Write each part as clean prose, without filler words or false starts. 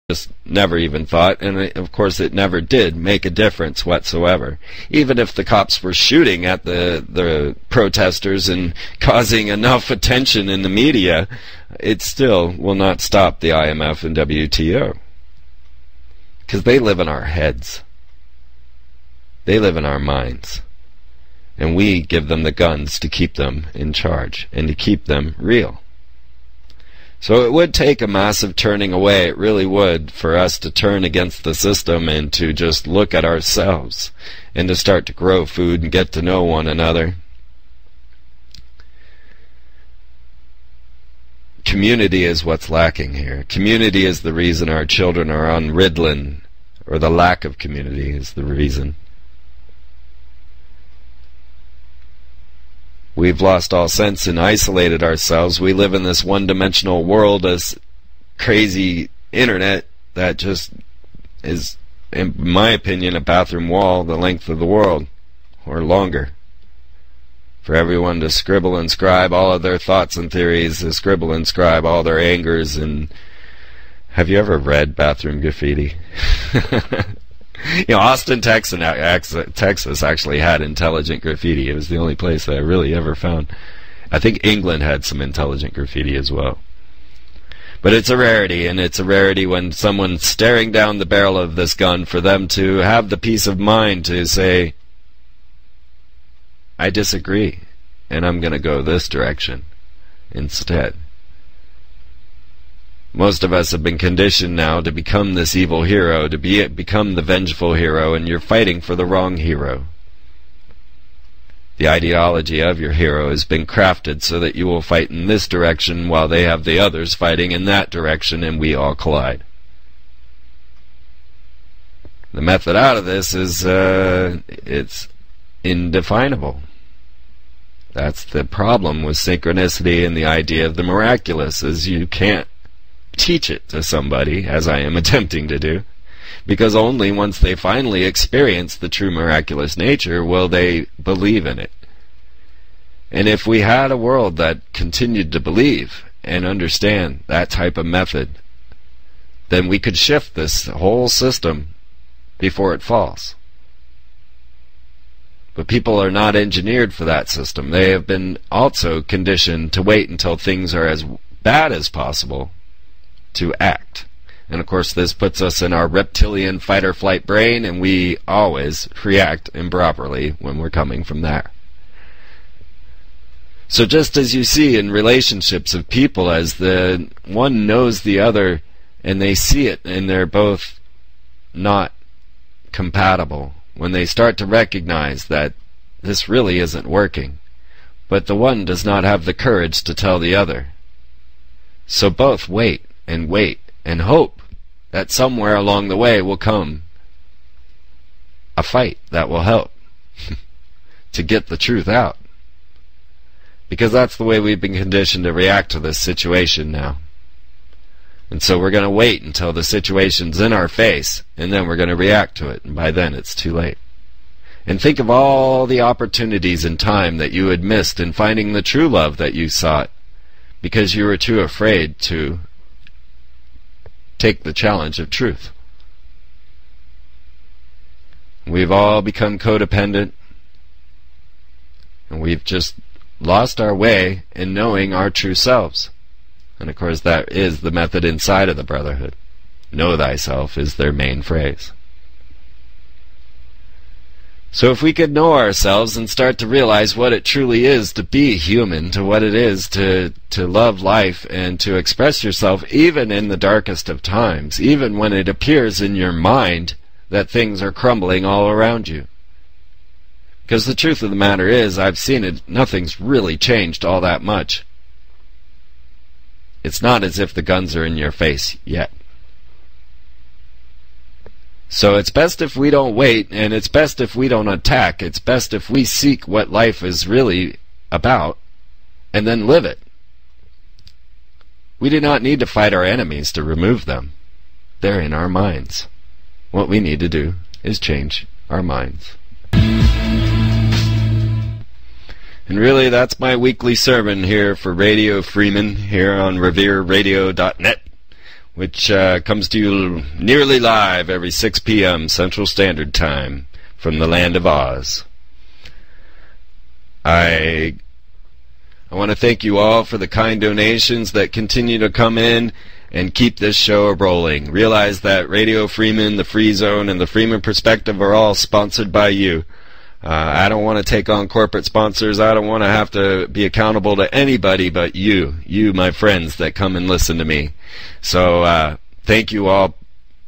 just never even thought, and of course it never did make a difference whatsoever. Even if the cops were shooting at the protesters and causing enough attention in the media, it still will not stop the IMF and WTO. Because they live in our heads. They live in our minds. And we give them the guns to keep them in charge and to keep them real. So it would take a massive turning away, it really would, for us to turn against the system and to just look at ourselves and to start to grow food and get to know one another. Community is what's lacking here. Community is the reason our children are on Ritalin, or the lack of community is the reason. We've lost all sense and isolated ourselves. We live in this one-dimensional world, this crazy internet that just is, in my opinion, a bathroom wall the length of the world, or longer. For everyone to scribble and scribe all of their thoughts and theories, to scribble and scribe all their angers. And have you ever read bathroom graffiti? Austin, Texas actually had intelligent graffiti. It was the only place that I really ever found. I think England had some intelligent graffiti as well. But it's a rarity, and it's a rarity when someone's staring down the barrel of this gun for them to have the peace of mind to say, I disagree, and I'm going to go this direction instead. Most of us have been conditioned now to become this evil hero, to become the vengeful hero, and you're fighting for the wrong hero. The ideology of your hero has been crafted so that you will fight in this direction while they have the others fighting in that direction, and we all collide. The method out of this is, it's indefinable. That's the problem with synchronicity and the idea of the miraculous, is you can't teach it to somebody, as I am attempting to do, because only once they finally experience the true miraculous nature will they believe in it. And if we had a world that continued to believe and understand that type of method, then we could shift this whole system before it falls. But people are not engineered for that system. They have been also conditioned to wait until things are as bad as possible to act. And of course this puts us in our reptilian fight-or-flight brain, and we always react improperly when we're coming from there. So just as you see in relationships of people, as the one knows the other and they see it and they're both not compatible, when they start to recognize that this really isn't working, but the one does not have the courage to tell the other. So both wait and hope that somewhere along the way will come a fight that will help to get the truth out. Because that's the way we've been conditioned to react to this situation now. And so we're going to wait until the situation's in our face, and then we're going to react to it, and by then it's too late. And think of all the opportunities in time that you had missed in finding the true love that you sought, because you were too afraid to take the challenge of truth. We've all become codependent, and we've just lost our way in knowing our true selves. And of course that is the method inside of the Brotherhood. Know thyself is their main phrase. So if we could know ourselves and start to realize what it truly is to be human, to what it is to love life and to express yourself even in the darkest of times, even when it appears in your mind that things are crumbling all around you. Because the truth of the matter is, I've seen it, nothing's really changed all that much. It's not as if the guns are in your face yet. So it's best if we don't wait, and it's best if we don't attack. It's best if we seek what life is really about, and then live it. We do not need to fight our enemies to remove them. They're in our minds. What we need to do is change our minds. And really, that's my weekly sermon here for Radio Freeman, here on RevereRadio.net. which comes to you nearly live every 6 p.m. Central Standard Time from the land of Oz. I want to thank you all for the kind donations that continue to come in and keep this show rolling. Realize that Radio Freeman, the Free Zone, and the Freeman Perspective are all sponsored by you. I don't want to take on corporate sponsors. I don't want to have to be accountable to anybody but you, my friends that come and listen to me. So thank you all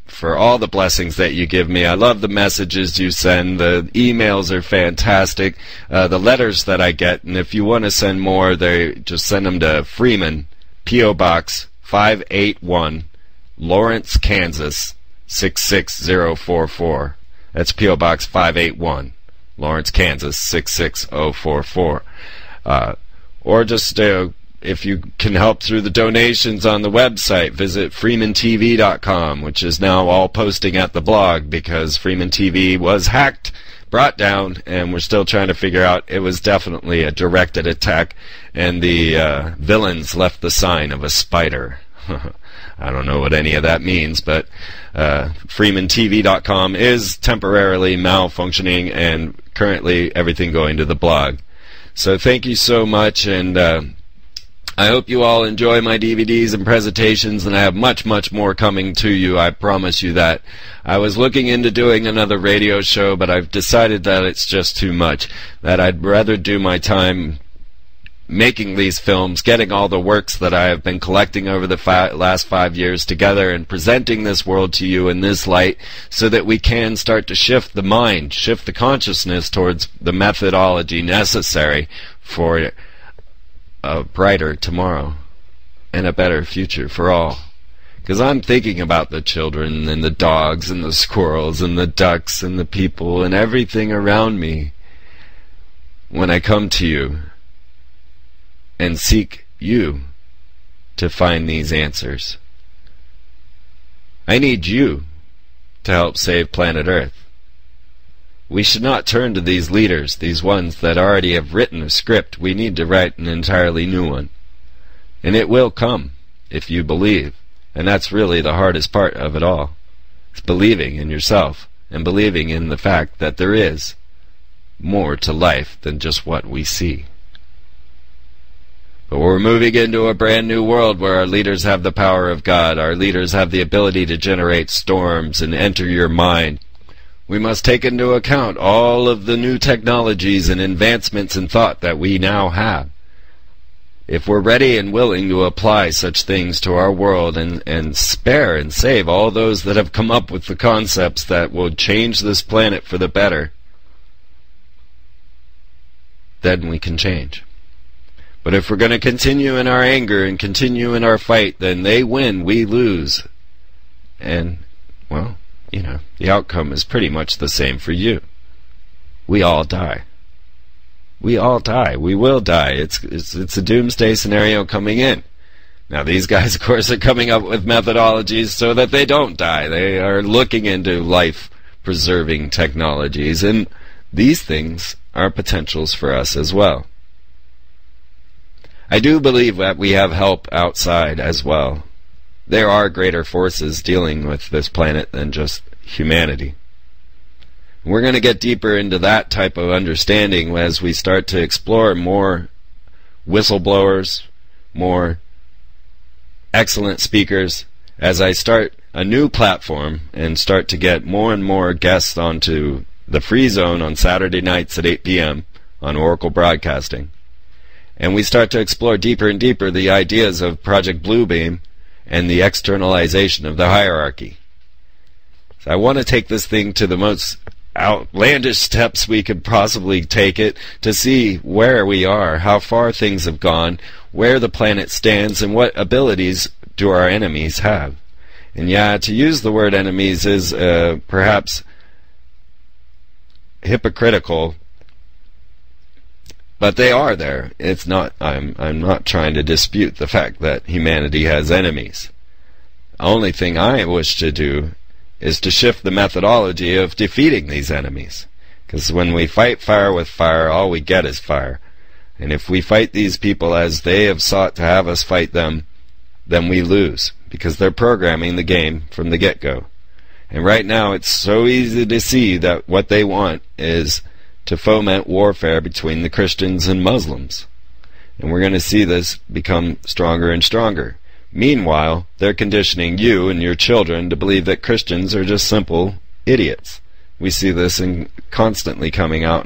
for all the blessings that you give me. I love the messages you send. The emails are fantastic. The letters that I get, and if you want to send more, they just send them to Freeman, P.O. Box 581, Lawrence, Kansas 66044. That's P.O. Box 581. Lawrence, Kansas 66044. Or just if you can help through the donations on the website, visit freemantv.com, which is now all posting at the blog because Freeman TV was hacked, brought down, and we're still trying to figure out. It was definitely a directed attack, and the villains left the sign of a spider. I don't know what any of that means, but freemantv.com is temporarily malfunctioning, and currently everything going to the blog. So thank you so much, and I hope you all enjoy my DVDs and presentations, and I have much, much more coming to you. I promise you that. I was looking into doing another radio show, but I've decided that it's just too much, that I'd rather do my time making these films, getting all the works that I have been collecting over the last 5 years together and presenting this world to you in this light so that we can start to shift the mind, shift the consciousness towards the methodology necessary for a brighter tomorrow and a better future for all. Because I'm thinking about the children and the dogs and the squirrels and the ducks and the people and everything around me when I come to you and seek you to find these answers. I need you to help save planet Earth. We should not turn to these leaders, these ones that already have written a script. We need to write an entirely new one. And it will come, if you believe. And that's really the hardest part of it all. It's believing in yourself, and believing in the fact that there is more to life than just what we see. But we're moving into a brand new world where our leaders have the power of God. Our leaders have the ability to generate storms and enter your mind. We must take into account all of the new technologies and advancements in thought that we now have. If we're ready and willing to apply such things to our world and spare and save all those that have come up with the concepts that will change this planet for the better, then we can change. But if we're going to continue in our anger and continue in our fight, then they win, we lose. And, well, you know, the outcome is pretty much the same for you. We all die. We all die. We will die. It's a doomsday scenario coming in. Now, these guys, of course, are coming up with methodologies so that they don't die. They are looking into life-preserving technologies, and these things are potentials for us as well. I do believe that we have help outside as well. There are greater forces dealing with this planet than just humanity. We're going to get deeper into that type of understanding as we start to explore more whistleblowers, more excellent speakers, as I start a new platform and start to get more and more guests onto the Free Zone on Saturday nights at 8 p.m. on Oracle Broadcasting. And we start to explore deeper and deeper the ideas of Project Bluebeam and the externalization of the hierarchy. So I want to take this thing to the most outlandish steps we could possibly take it to see where we are, how far things have gone, where the planet stands, and what abilities do our enemies have. And yeah, to use the word enemies is perhaps hypocritical, but they are there. It's not. I'm not trying to dispute the fact that humanity has enemies. The only thing I wish to do is to shift the methodology of defeating these enemies. Because when we fight fire with fire, all we get is fire. And if we fight these people as they have sought to have us fight them, then we lose, because they're programming the game from the get-go. And right now it's so easy to see that what they want is to foment warfare between the Christians and Muslims. And we're going to see this become stronger and stronger. Meanwhile, they're conditioning you and your children to believe that Christians are just simple idiots. We see this constantly coming out